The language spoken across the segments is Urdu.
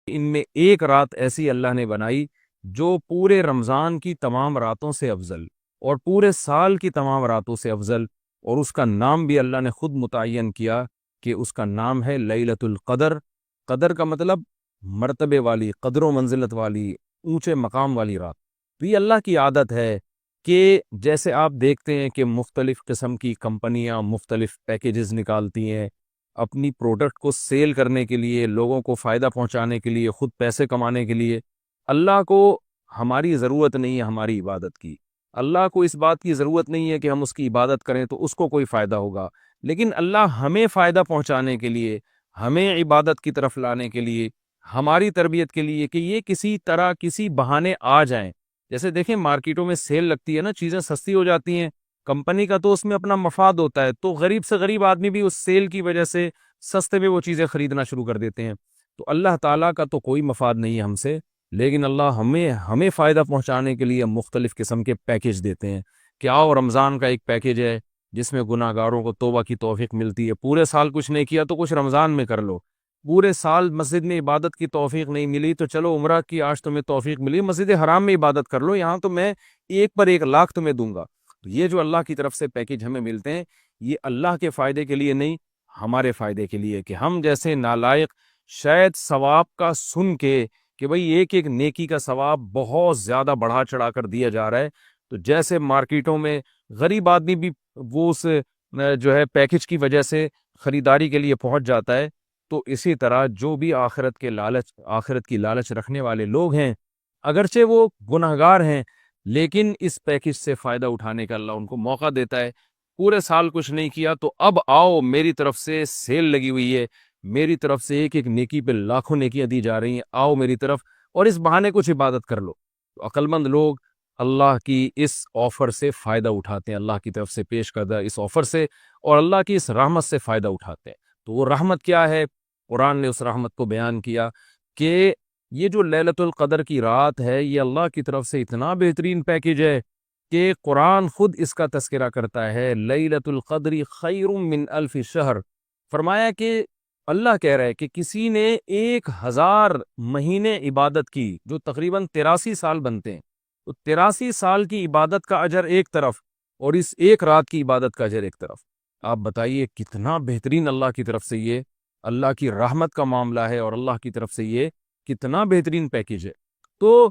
ان میں ایک رات ایسی اللہ نے بنائی جو پورے رمضان کی تمام راتوں سے افضل اور پورے سال کی تمام راتوں سے افضل، اور اس کا نام بھی اللہ نے خود متعین کیا کہ اس کا نام ہے لیلۃ القدر۔ قدر کا مطلب مرتبے والی، قدر و منزلت والی، اونچے مقام والی رات۔ تو یہ اللہ کی عادت ہے کہ جیسے آپ دیکھتے ہیں کہ مختلف قسم کی کمپنیاں مختلف پیکیجز نکالتی ہیں اپنی پروڈکٹ کو سیل کرنے کے لیے، لوگوں کو فائدہ پہنچانے کے لیے، خود پیسے کمانے کے لیے۔ اللہ کو ہماری ضرورت نہیں ہے ہماری عبادت کی، اللہ کو اس بات کی ضرورت نہیں ہے کہ ہم اس کی عبادت کریں تو اس کو کوئی فائدہ ہوگا، لیکن اللہ ہمیں فائدہ پہنچانے کے لیے، ہمیں عبادت کی طرف لانے کے لیے، ہماری تربیت کے لیے کہ یہ کسی طرح کسی بہانے آ جائیں۔ جیسے دیکھیں مارکیٹوں میں سیل لگتی ہے نا، چیزیں سستی ہو جاتی ہیں، کمپنی کا تو اس میں اپنا مفاد ہوتا ہے، تو غریب سے غریب آدمی بھی اس سیل کی وجہ سے سستے میں وہ چیزیں خریدنا شروع کر دیتے ہیں۔ تو اللہ تعالیٰ کا تو کوئی مفاد نہیں ہے ہم سے، لیکن اللہ ہمیں فائدہ پہنچانے کے لیے مختلف قسم کے پیکیج دیتے ہیں کہ آؤ رمضان کا ایک پیکیج ہے جس میں گناہ گاروں کو توبہ کی توفیق ملتی ہے، پورے سال کچھ نہیں کیا تو کچھ رمضان میں کر لو، پورے سال مسجد میں عبادت کی توفیق نہیں ملی تو چلو عمرہ کی آج تمہیں توفیق ملی، مسجد حرام میں عبادت کر لو، یہاں تو میں 1 پر 1 لاکھ تمہیں دوں گا۔ تو یہ جو اللہ کی طرف سے پیکیج ہمیں ملتے ہیں یہ اللہ کے فائدے کے لیے نہیں، ہمارے فائدے کے لیے، کہ ہم جیسے نالائق شاید ثواب کا سن کے کہ بھئی ایک ایک نیکی کا ثواب بہت زیادہ بڑھا چڑھا کر دیا جا رہا ہے، تو جیسے مارکیٹوں میں غریب آدمی بھی وہ اس جو ہے پیکیج کی وجہ سے خریداری کے لیے پہنچ جاتا ہے، تو اسی طرح جو بھی آخرت کی لالچ رکھنے والے لوگ ہیں، اگرچہ وہ گناہگار ہیں لیکن اس پیکیج سے فائدہ اٹھانے کا اللہ ان کو موقع دیتا ہے۔ پورے سال کچھ نہیں کیا تو اب آؤ، میری طرف سے سیل لگی ہوئی ہے، میری طرف سے ایک ایک نیکی پہ لاکھوں نیکیاں دی جا رہی ہیں، آؤ میری طرف اور اس بہانے کچھ عبادت کر لو۔ تو عقل مند لوگ اللہ کی اس آفر سے فائدہ اٹھاتے ہیں، اللہ کی طرف سے پیش کردہ اس آفر سے، اور اللہ کی اس رحمت سے فائدہ اٹھاتے ہیں۔ تو وہ رحمت کیا ہے؟ قرآن نے اس رحمت کو بیان کیا کہ یہ جو لیلۃ القدر کی رات ہے یہ اللہ کی طرف سے اتنا بہترین پیکیج ہے کہ قرآن خود اس کا تذکرہ کرتا ہے، لیلۃ القدر خیر من الف شہر۔ فرمایا کہ اللہ کہہ رہا ہے کہ کسی نے 1000 مہینے عبادت کی، جو تقریباً 83 سال بنتے ہیں، تو 83 سال کی عبادت کا اجر ایک طرف اور اس ایک رات کی عبادت کا اجر ایک طرف۔ آپ بتائیے کتنا بہترین اللہ کی طرف سے یہ اللہ کی رحمت کا معاملہ ہے، اور اللہ کی طرف سے یہ کتنا بہترین پیکیج ہے، تو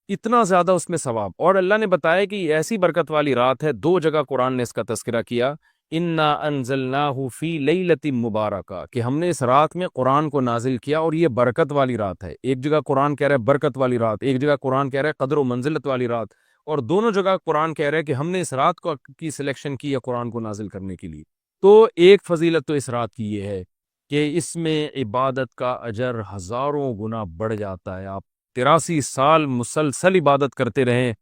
اتنا زیادہ اس میں ثواب۔ اور اللہ نے بتایا کہ یہ ایسی برکت والی رات ہے، 2 جگہ قرآن نے اس کا تذکرہ کیا، انا انزلناہ فی لیلۃ مبارکہ، کہ ہم نے اس رات میں قرآن کو نازل کیا اور یہ برکت والی رات ہے۔ ایک جگہ قرآن کہہ رہا ہے برکت والی رات، ایک جگہ قرآن کہہ رہا ہے قدر و منزلت والی رات، اور دونوں جگہ قرآن کہہ رہا ہے کہ ہم نے اس رات کی سلیکشن کی ہے قرآن کو نازل کرنے کے لیے۔ تو ایک فضیلت تو اس رات کی یہ ہے کہ اس میں عبادت کا اجر 1000 گنا بڑھ جاتا ہے۔ آپ 83 سال مسلسل عبادت کرتے رہیں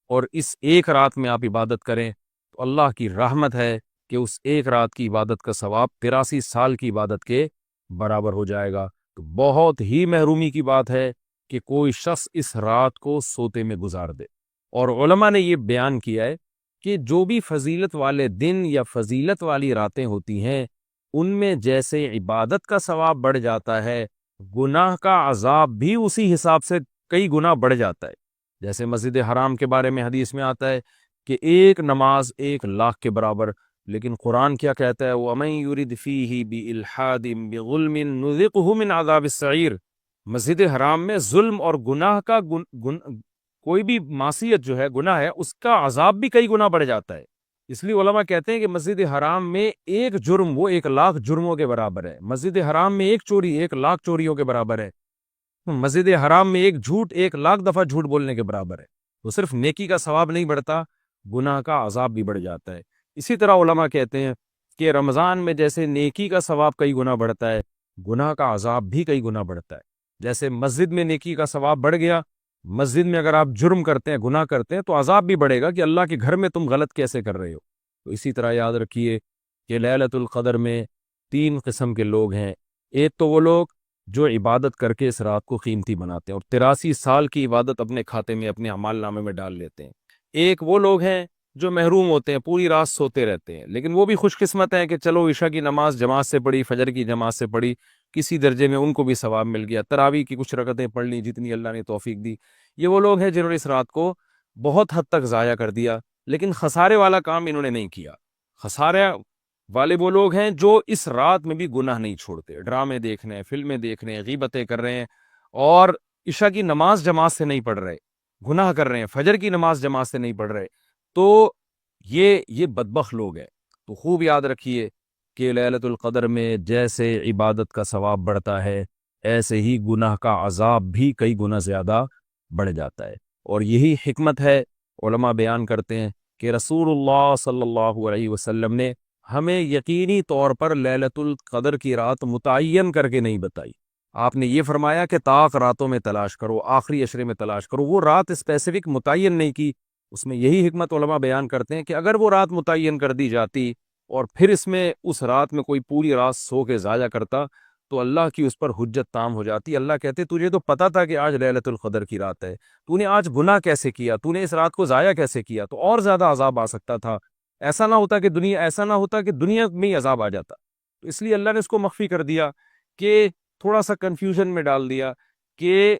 اور اس ایک رات میں آپ عبادت کریں تو اللہ کی رحمت ہے کہ اس ایک رات کی عبادت کا ثواب 83 سال کی عبادت کے برابر ہو جائے گا۔ تو بہت ہی محرومی کی بات ہے کہ کوئی شخص اس رات کو سوتے میں گزار دے، اور علماء نے یہ بیان کیا ہے کہ جو بھی فضیلت والے دن یا فضیلت والی راتیں ہوتی ہیں ان میں جیسے عبادت کا ثواب بڑھ جاتا ہے، گناہ کا عذاب بھی اسی حساب سے کئی گنا بڑھ جاتا ہے۔ جیسے مسجد حرام کے بارے میں حدیث میں آتا ہے کہ ایک نماز 1 لاکھ کے برابر، لیکن قرآن کیا کہتا ہے؟ وَمَن يُرِدْ فِيهِ بِإِلْحَادٍ بِظُلْمٍ نُذِقْهُ مِنْ عَذَابِ السَّعِيرِ۔ مسجد حرام میں ظلم اور گناہ کا کوئی بھی معصیت جو ہے، گناہ ہے، اس کا عذاب بھی کئی گنا بڑھ جاتا ہے۔ اس لیے علماء کہتے ہیں کہ مسجد حرام میں ایک جرم وہ 1 لاکھ جرموں کے برابر ہے، مسجد حرام میں ایک چوری 1 لاکھ چوریوں کے برابر ہے، مسجد حرام میں ایک جھوٹ 1 لاکھ دفعہ جھوٹ بولنے کے برابر ہے۔ تو صرف نیکی کا ثواب نہیں بڑھتا، گناہ کا عذاب بھی بڑھ جاتا ہے۔ اسی طرح علماء کہتے ہیں کہ رمضان میں جیسے نیکی کا ثواب کئی گنا بڑھتا ہے، گناہ کا عذاب بھی کئی گنا بڑھتا ہے۔ جیسے مسجد میں نیکی کا ثواب بڑھ گیا، مسجد میں اگر آپ جرم کرتے ہیں، گناہ کرتے ہیں تو عذاب بھی بڑھے گا کہ اللہ کے گھر میں تم غلط کیسے کر رہے ہو۔ تو اسی طرح یاد رکھیے کہ لیلۃ القدر میں 3 قسم کے لوگ ہیں۔ ایک تو وہ لوگ جو عبادت کر کے اس رات کو قیمتی بناتے ہیں اور 83 سال کی عبادت اپنے کھاتے میں، اپنے اعمال نامے میں ڈال لیتے ہیں۔ ایک وہ لوگ ہیں جو محروم ہوتے ہیں، پوری رات سوتے رہتے ہیں، لیکن وہ بھی خوش قسمت ہیں کہ چلو عشاء کی نماز جماعت سے پڑھی، فجر کی جماعت سے پڑھی، کسی درجے میں ان کو بھی ثواب مل گیا، تراویح کی کچھ رکعتیں پڑھ لی جتنی اللہ نے توفیق دی۔ یہ وہ لوگ ہیں جنہوں نے اس رات کو بہت حد تک ضائع کر دیا، لیکن خسارے والا کام انہوں نے نہیں کیا۔ خسارے والے وہ لوگ ہیں جو اس رات میں بھی گناہ نہیں چھوڑتے، ڈرامے دیکھ رہے ہیں، فلمیں دیکھ رہے ہیں، غیبتیں کر رہے ہیں، اور عشاء کی نماز جماعت سے نہیں پڑھ رہے، گناہ کر رہے ہیں، فجر کی نماز جماعت سے نہیں پڑھ رہے، تو یہ بدبخت لوگ ہیں۔ تو خوب یاد رکھیے کہ لیلۃ القدر میں جیسے عبادت کا ثواب بڑھتا ہے، ایسے ہی گناہ کا عذاب بھی کئی گنا زیادہ بڑھ جاتا ہے۔ اور یہی حکمت ہے، علماء بیان کرتے ہیں کہ رسول اللہ صلی اللہ علیہ وسلم نے ہمیں یقینی طور پر لیلۃ القدر کی رات متعین کر کے نہیں بتائی۔ آپ نے یہ فرمایا کہ طاق راتوں میں تلاش کرو، آخری عشرے میں تلاش کرو، وہ رات اسپیسیفک متعین نہیں کی۔ اس میں یہی حکمت علماء بیان کرتے ہیں کہ اگر وہ رات متعین کر دی جاتی اور پھر اس رات میں کوئی پوری رات سو کے ضائع کرتا تو اللہ کی اس پر حجت تام ہو جاتی۔ اللہ کہتے تجھے تو پتا تھا کہ آج لیلۃ القدر کی رات ہے، تو نے آج گناہ کیسے کیا، تو نے اس رات کو ضائع کیسے کیا، تو اور زیادہ عذاب آ سکتا تھا۔ ایسا نہ ہوتا کہ دنیا میں ہی عذاب آ جاتا۔ تو اس لیے اللہ نے اس کو مخفی کر دیا، کہ تھوڑا سا کنفیوژن میں ڈال دیا، کہ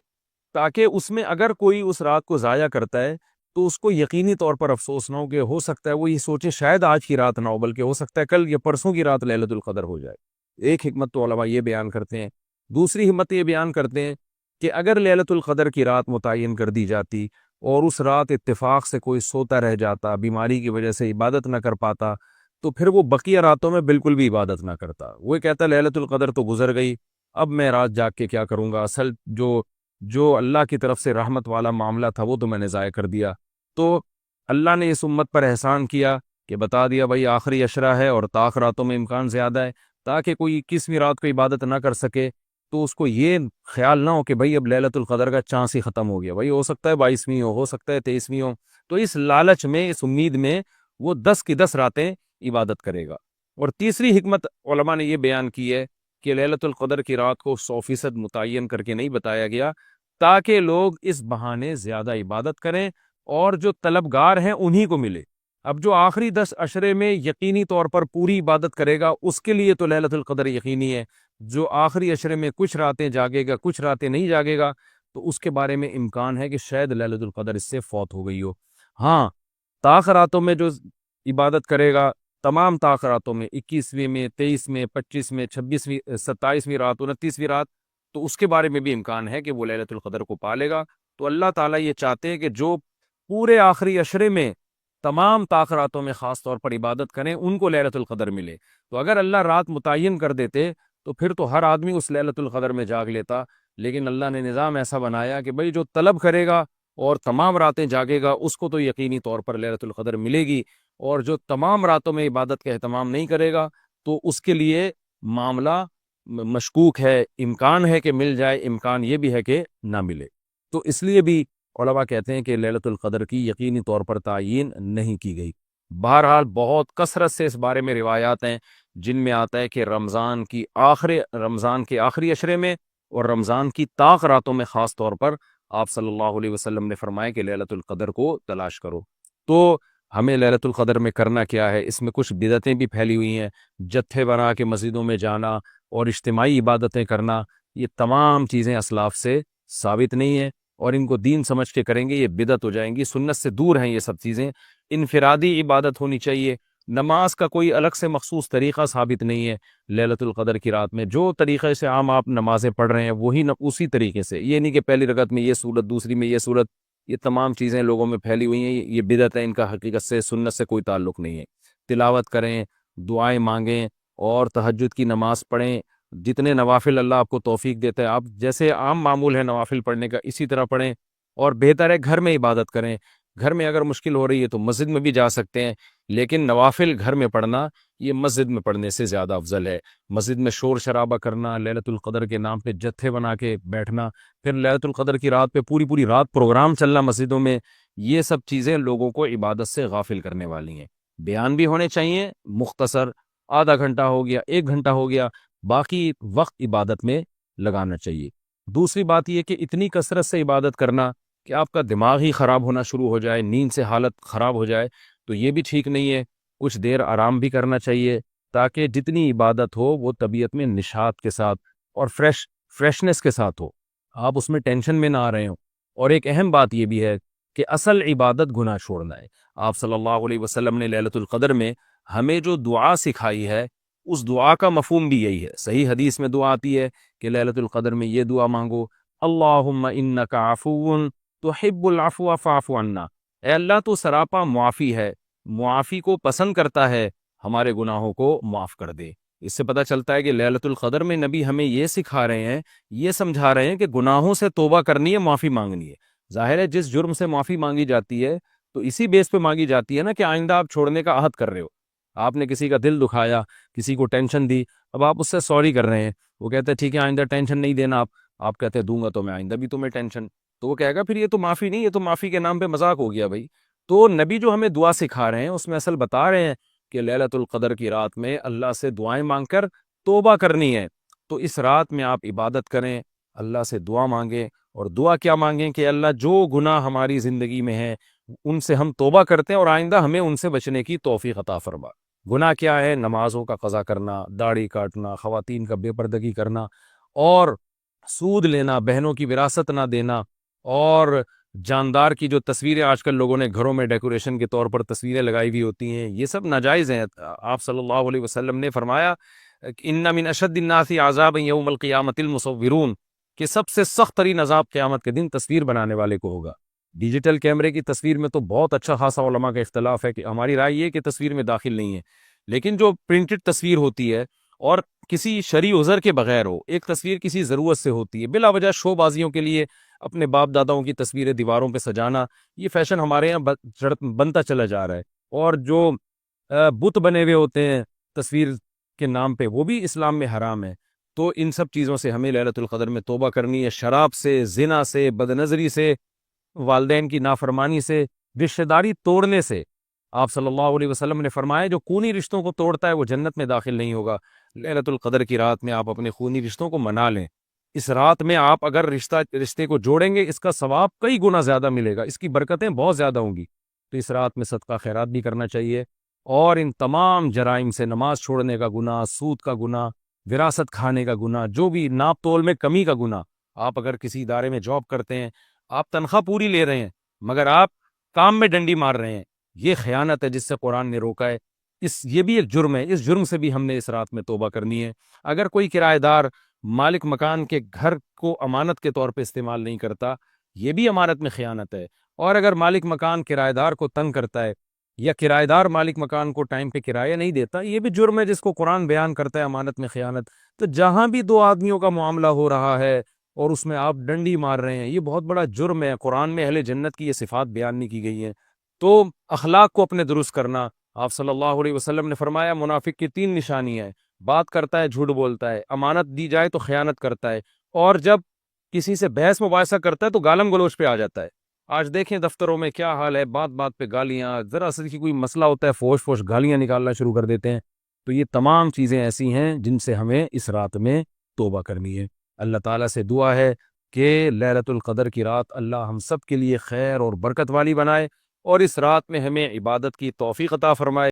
تاکہ اس میں اگر کوئی اس رات کو ضائع کرتا ہے تو اس کو یقینی طور پر افسوس نہ ہو، کہ ہو سکتا ہے وہ یہ سوچے شاید آج کی رات نہ ہو، بلکہ ہو سکتا ہے کل یا پرسوں کی رات لیلۃ القدر ہو جائے۔ ایک حکمت تو علماء یہ بیان کرتے ہیں۔ دوسری حکمت یہ بیان کرتے ہیں کہ اگر لیلۃ القدر کی رات متعین کر دی جاتی اور اس رات اتفاق سے کوئی سوتا رہ جاتا، بیماری کی وجہ سے عبادت نہ کر پاتا، تو پھر وہ بقیہ راتوں میں بالکل بھی عبادت نہ کرتا۔ وہ کہتا لیلۃ القدر تو گزر گئی، اب میں رات جاگ کے کیا کروں گا، اصل جو اللہ کی طرف سے رحمت والا معاملہ تھا وہ تو میں نے ضائع کر دیا۔ تو اللہ نے اس امت پر احسان کیا کہ بتا دیا بھائی آخری عشرہ ہے اور طاق راتوں میں امکان زیادہ ہے، تاکہ کوئی 21ویں رات کو عبادت نہ کر سکے تو اس کو یہ خیال نہ ہو کہ بھائی اب لیلۃ القدر کا چانس ہی ختم ہو گیا، بھائی ہو سکتا ہے 22ویں ہو سکتا ہے 23ویں ہو، تو اس لالچ میں، اس امید میں وہ 10 کی 10 راتیں عبادت کرے گا۔ اور تیسری حکمت علماء نے یہ بیان کی ہے کہ لیلۃ القدر کی رات کو 100% متعین کر کے نہیں بتایا گیا تاکہ لوگ اس بہانے زیادہ عبادت کریں اور جو طلبگار ہیں انہی کو ملے۔ اب جو آخری 10 عشرے میں یقینی طور پر پوری عبادت کرے گا اس کے لیے تو لیلۃ القدر یقینی ہے، جو آخری عشرے میں کچھ راتیں جاگے گا کچھ راتیں نہیں جاگے گا تو اس کے بارے میں امکان ہے کہ شاید لیلۃ القدر اس سے فوت ہو گئی ہو۔ ہاں، طاق راتوں میں جو عبادت کرے گا، تمام طاق راتوں میں 21ویں میں، 23 میں، 25 میں، 26ویں، 27ویں رات، 29ویں رات، تو اس کے بارے میں بھی امکان ہے کہ وہ لیلۃ القدر کو پالے گا۔ تو اللہ تعالیٰ یہ چاہتے ہیں کہ جو پورے آخری عشرے میں تمام طاق راتوں میں خاص طور پر عبادت کریں ان کو لیلۃ القدر ملے۔ تو اگر اللہ رات متعین کر دیتے تو پھر تو ہر آدمی اس لیلۃ القدر میں جاگ لیتا، لیکن اللہ نے نظام ایسا بنایا کہ بھئی جو طلب کرے گا اور تمام راتیں جاگے گا اس کو تو یقینی طور پر لیلۃ القدر ملے گی، اور جو تمام راتوں میں عبادت کا اہتمام نہیں کرے گا تو اس کے لیے معاملہ مشکوک ہے، امکان ہے کہ مل جائے، امکان یہ بھی ہے کہ نہ ملے۔ تو اس لیے بھی علماء کہتے ہیں کہ لیلۃ القدر کی یقینی طور پر تعیین نہیں کی گئی۔ بہرحال بہت کثرت سے اس بارے میں روایات ہیں جن میں آتا ہے کہ رمضان کے آخری عشرے میں اور رمضان کی طاق راتوں میں خاص طور پر آپ صلی اللہ علیہ وسلم نے فرمایا کہ لیلۃ القدر کو تلاش کرو۔ تو ہمیں لیلۃ القدر میں کرنا کیا ہے؟ اس میں کچھ بدعتیں بھی پھیلی ہوئی ہیں، جتھے بنا کے مسجدوں میں جانا اور اجتماعی عبادتیں کرنا، یہ تمام چیزیں اسلاف سے ثابت نہیں ہیں، اور ان کو دین سمجھ کے کریں گے یہ بدعت ہو جائیں گی، سنت سے دور ہیں یہ سب چیزیں۔ انفرادی عبادت ہونی چاہیے، نماز کا کوئی الگ سے مخصوص طریقہ ثابت نہیں ہے لیلۃ القدر کی رات میں، جو طریقے سے عام آپ نمازیں پڑھ رہے ہیں وہی اسی طریقے سے، یہ نہیں کہ پہلی رکعت میں یہ صورت دوسری میں یہ صورت، یہ تمام چیزیں لوگوں میں پھیلی ہوئی ہیں، یہ بدعت ہے، ان کا حقیقت سے سنت سے کوئی تعلق نہیں ہے۔ تلاوت کریں، دعائیں مانگیں اور تہجد کی نماز پڑھیں، جتنے نوافل اللہ آپ کو توفیق دیتا ہے، آپ جیسے عام معمول ہے نوافل پڑھنے کا اسی طرح پڑھیں، اور بہتر ہے گھر میں عبادت کریں۔ گھر میں اگر مشکل ہو رہی ہے تو مسجد میں بھی جا سکتے ہیں، لیکن نوافل گھر میں پڑھنا یہ مسجد میں پڑھنے سے زیادہ افضل ہے۔ مسجد میں شور شرابہ کرنا، لیلۃ القدر کے نام پہ جتھے بنا کے بیٹھنا، پھر لیلۃ القدر کی رات پہ پوری رات پروگرام چلنا مسجدوں میں، یہ سب چیزیں لوگوں کو عبادت سے غافل کرنے والی ہیں۔ بیان بھی ہونے چاہیے مختصر، آدھا گھنٹہ ہو گیا، 1 گھنٹہ ہو گیا، باقی وقت عبادت میں لگانا چاہیے۔ دوسری بات یہ کہ اتنی کثرت سے عبادت کرنا کہ آپ کا دماغ ہی خراب ہونا شروع ہو جائے، نیند سے حالت خراب ہو جائے، تو یہ بھی ٹھیک نہیں ہے۔ کچھ دیر آرام بھی کرنا چاہیے تاکہ جتنی عبادت ہو وہ طبیعت میں نشاط کے ساتھ اور فریشنس کے ساتھ ہو، آپ اس میں ٹینشن میں نہ آ رہے ہوں۔ اور ایک اہم بات یہ بھی ہے کہ اصل عبادت گناہ چھوڑنا ہے۔ آپ صلی اللہ علیہ وسلم نے لیلۃ القدر میں ہمیں جو دعا سکھائی ہے، اس دعا کا مفہوم بھی یہی ہے۔ صحیح حدیث میں دعا آتی ہے کہ لیلۃ القدر میں یہ دعا مانگو، اللہم انک عفو تحب العفو فاعف عنا، اے اللہ تو سراپا معافی ہے، معافی کو پسند کرتا ہے، ہمارے گناہوں کو معاف کر دے۔ اس سے پتہ چلتا ہے کہ لیلۃ القدر میں نبی ہمیں یہ سکھا رہے ہیں، یہ سمجھا رہے ہیں کہ گناہوں سے توبہ کرنی ہے، معافی مانگنی ہے۔ ظاہر ہے جس جرم سے معافی مانگی جاتی ہے تو اسی بیس پہ مانگی جاتی ہے نا کہ آئندہ آپ چھوڑنے کا عہد کر رہے ہو۔ آپ نے کسی کا دل دکھایا، کسی کو ٹینشن دی، اب آپ اس سے سوری کر رہے ہیں، وہ کہتے ہیں ٹھیک ہے آئندہ ٹینشن نہیں دینا، آپ کہتے ہیں دوں گا تو میں آئندہ بھی تمہیں ٹینشن، تو وہ کہے گا پھر یہ تو معافی نہیں، یہ تو معافی کے نام پہ مذاق ہو گیا بھائی۔ تو نبی جو ہمیں دعا سکھا رہے ہیں اس میں اصل بتا رہے ہیں کہ لیلۃ القدر کی رات میں اللہ سے دعائیں مانگ کر توبہ کرنی ہے۔ تو اس رات میں آپ عبادت کریں، اللہ سے دعا مانگیں، اور دعا کیا مانگیں کہ اللہ جو گناہ ہماری زندگی میں ہیں ان سے ہم توبہ کرتے ہیں اور آئندہ ہمیں ان سے بچنے کی توفیق عطا فرما۔ گناہ کیا ہے؟ نمازوں کا قضا کرنا، داڑھی کاٹنا، خواتین کا بے پردگی کرنا، اور سود لینا، بہنوں کی وراثت نہ دینا، اور جاندار کی جو تصویریں آج کل لوگوں نے گھروں میں ڈیکوریشن کے طور پر تصویریں لگائی ہوئی ہوتی ہیں، یہ سب ناجائز ہیں۔ آپ صلی اللہ علیہ وسلم نے فرمایا ان من اشد الناس عذابا یوم القیامۃ المصورون، کہ سب سے سخت ترین عذاب قیامت کے دن تصویر بنانے والے کو ہوگا۔ ڈیجیٹل کیمرے کی تصویر میں تو بہت اچھا خاصا علماء کا اختلاف ہے، کہ ہماری رائے یہ کہ تصویر میں داخل نہیں ہے، لیکن جو پرنٹڈ تصویر ہوتی ہے اور کسی شرعی عذر کے بغیر ہو، ایک تصویر کسی ضرورت سے ہوتی ہے، بلا وجہ شو بازیوں کے لیے اپنے باپ داداؤں کی تصویریں دیواروں پہ سجانا، یہ فیشن ہمارے یہاں بنتا چلا جا رہا ہے۔ اور جو بت بنے ہوئے ہوتے ہیں تصویر کے نام پہ، وہ بھی اسلام میں حرام ہے۔ تو ان سب چیزوں سے ہمیں لیلۃ القدر میں توبہ کرنی ہے، شراب سے، زنا سے، بدنظری سے، والدین کی نافرمانی سے، رشتہ داری توڑنے سے۔ آپ صلی اللہ علیہ وسلم نے فرمایا جو خونی رشتوں کو توڑتا ہے وہ جنت میں داخل نہیں ہوگا۔ لیلۃ القدر کی رات میں آپ اپنے خونی رشتوں کو منا لیں۔ اس رات میں آپ اگر رشتے کو جوڑیں گے، اس کا ثواب کئی گنا زیادہ ملے گا، اس کی برکتیں بہت زیادہ ہوں گی۔ تو اس رات میں صدقہ خیرات بھی کرنا چاہیے، اور ان تمام جرائم سے، نماز چھوڑنے کا گناہ، سود کا گناہ، وراثت کھانے کا گناہ، جو بھی ناپ تول میں کمی کا گناہ، آپ اگر کسی ادارے میں جاب کرتے ہیں، آپ تنخواہ پوری لے رہے ہیں مگر آپ کام میں ڈنڈی مار رہے ہیں، یہ خیانت ہے جس سے قرآن نے روکا ہے۔ یہ بھی ایک جرم ہے، اس جرم سے بھی ہم نے اس رات میں توبہ کرنی ہے۔ اگر کوئی کرایہ دار مالک مکان کے گھر کو امانت کے طور پہ استعمال نہیں کرتا، یہ بھی امانت میں خیانت ہے۔ اور اگر مالک مکان کرایہ دار کو تنگ کرتا ہے، یا کرایہ دار مالک مکان کو ٹائم پہ کرایہ نہیں دیتا، یہ بھی جرم ہے جس کو قرآن بیان کرتا ہے امانت میں خیانت۔ تو جہاں بھی دو آدمیوں کا معاملہ ہو رہا ہے اور اس میں آپ ڈنڈی مار رہے ہیں، یہ بہت بڑا جرم ہے۔ قرآن میں اہل جنت کی یہ صفات بیان نہیں کی گئی ہیں۔ تو اخلاق کو اپنے درست کرنا، آپ صلی اللہ علیہ وسلم نے فرمایا منافق کی 3 نشانیاں ہیں: بات کرتا ہے، جھوٹ بولتا ہے، امانت دی جائے تو خیانت کرتا ہے، اور جب کسی سے بحث مباحثہ کرتا ہے تو گالم گلوچ پہ آ جاتا ہے۔ آج دیکھیں دفتروں میں کیا حال ہے، بات بات پہ گالیاں، ذرا سی کوئی مسئلہ ہوتا ہے فوش فوش گالیاں نکالنا شروع کر دیتے ہیں۔ تو یہ تمام چیزیں ایسی ہیں جن سے ہمیں اس رات میں توبہ کرنی ہے۔ اللہ تعالیٰ سے دعا ہے کہ لیلۃ القدر کی رات اللہ ہم سب کے لیے خیر اور برکت والی بنائے، اور اس رات میں ہمیں عبادت کی توفیق عطا فرمائے۔